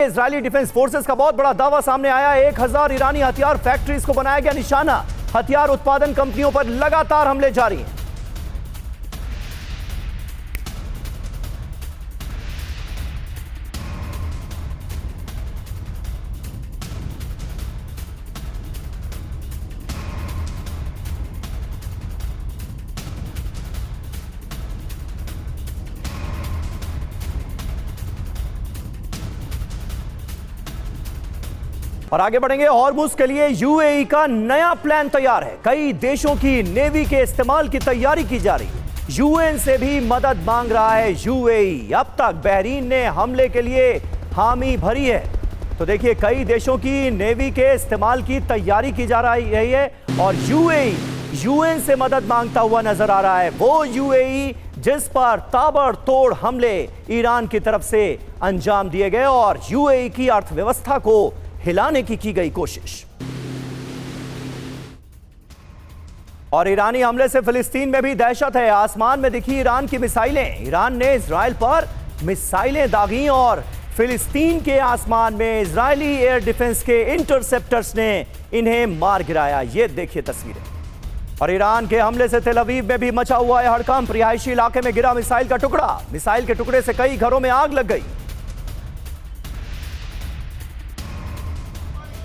Israeli defence forces का बहुत बड़ा दावा सामने आया। 1000 ईरानी हथियार फैक्ट्रीज को बनाया गया निशाना। हथियार उत्पादन कंपनियों पर लगातार हमले जारी हैं। और आगे बढ़ेंगे। हॉर्मुज के लिए यूएई का नया प्लान तैयार है। कई देशों की नेवी के इस्तेमाल की तैयारी की जा रही है। यूएन से भी मदद मांग रहा है यूएई। अब तक बहरीन ने हमले के लिए हामी भरी है। तो देखिए, कई देशों की नेवी के इस्तेमाल की तैयारी की जा रही है और यूएई यूएन से मदद मांगता हुआ नजर आ रहा है। वो यूएई जिस पर ताबड़तोड़ हमले ईरान की तरफ से अंजाम दिए गए और यूएई की अर्थव्यवस्था को हिलाने की गई कोशिश। और ईरानी हमले से फिलिस्तीन में भी दहशत है। आसमान में दिखी ईरान की मिसाइलें। ईरान ने इजराइल पर मिसाइलें दागी और फिलिस्तीन के आसमान में इजरायली एयर डिफेंस के इंटरसेप्टर्स ने इन्हें मार गिराया। ये देखिए तस्वीरें। और ईरान के हमले से तेल अवीव में भी मचा हुआ है हड़कंप। रिहायशी इलाके में गिरा मिसाइल का टुकड़ा। मिसाइल के टुकड़े से कई घरों में आग लग गई।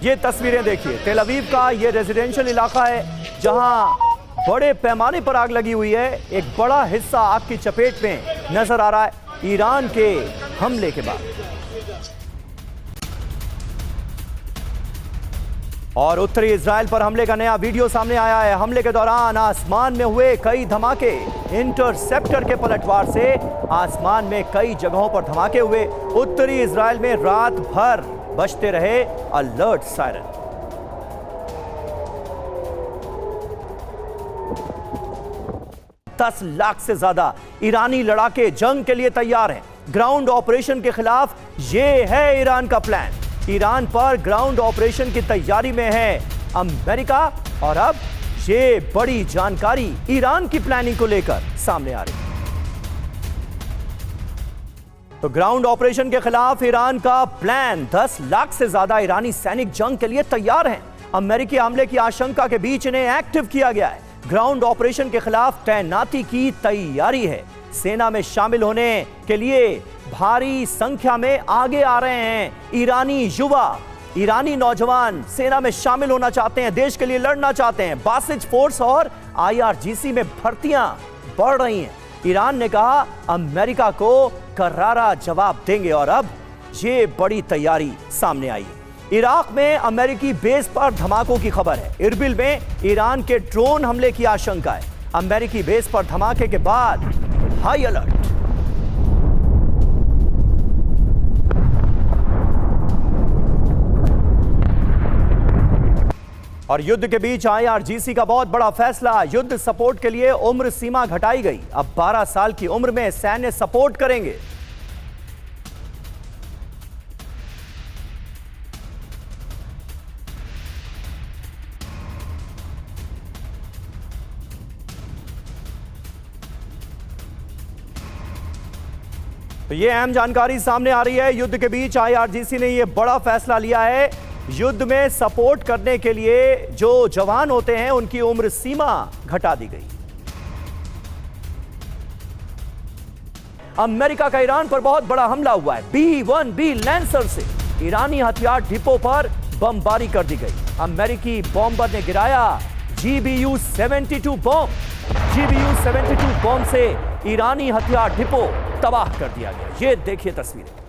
ये तस्वीरें देखिए। तेल अवीव का ये रेजिडेंशियल इलाका है जहां बड़े पैमाने पर आग लगी हुई है। एक बड़ा हिस्सा आग की चपेट में नजर आ रहा है ईरान के हमले के बाद। और उत्तरी इजराइल पर हमले का नया वीडियो सामने आया है। हमले के दौरान आसमान में हुए कई धमाके। इंटरसेप्टर के पलटवार से आसमान में कई जगहों पर धमाके हुए। उत्तरी इजराइल में रात भर बजते रहे अलर्ट सायरन। $10 लाख से ज्यादा ईरानी लड़ाके जंग के लिए तैयार हैं। ग्राउंड ऑपरेशन के खिलाफ यह है ईरान का प्लान। ईरान पर ग्राउंड ऑपरेशन की तैयारी में है अमेरिका और अब ये बड़ी जानकारी ईरान की प्लानिंग को लेकर सामने आ रही है। तो ग्राउंड ऑपरेशन के खिलाफ ईरान का प्लान। 10 लाख से ज्यादा ईरानी सैनिक जंग के लिए तैयार हैं। अमेरिकी हमले की आशंका के बीच इन्हें एक्टिव किया गया है। ग्राउंड ऑपरेशन के खिलाफ तैनाती की तैयारी है। सेना में शामिल होने के लिए भारी संख्या में आगे आ रहे हैं ईरानी युवा। ईरानी नौजवान सेना में शामिल होना चाहते हैं, देश के लिए लड़ना चाहते हैं। बासिज फोर्स और IRGC में भर्तियां बढ़ रही हैं। ईरान ने कहा अमेरिका को करारा जवाब देंगे और अब ये बड़ी तैयारी सामने आई है। इराक में अमेरिकी बेस पर धमाकों की खबर है। इरबिल में ईरान के ड्रोन हमले की आशंका है। अमेरिकी बेस पर धमाके के बाद हाई अलर्ट। और युद्ध के बीच IRGC का बहुत बड़ा फैसला। युद्ध सपोर्ट के लिए उम्र सीमा घटाई गई। अब 12 साल की उम्र में सैन्य सपोर्ट करेंगे। तो ये अहम जानकारी सामने आ रही है। युद्ध के बीच IRGC ने यह बड़ा फैसला लिया है। युद्ध में सपोर्ट करने के लिए जो जवान होते हैं उनकी उम्र सीमा घटा दी गई। अमेरिका का ईरान पर बहुत बड़ा हमला हुआ है। B-1B लैंसर से ईरानी हथियार डिपो पर बमबारी कर दी गई। अमेरिकी बॉम्बर ने गिराया GBU-72 बॉम्ब। GBU-72 बॉम्ब से ईरानी हथियार डिपो तबाह कर दिया गया। ये देखिए तस्वीरें।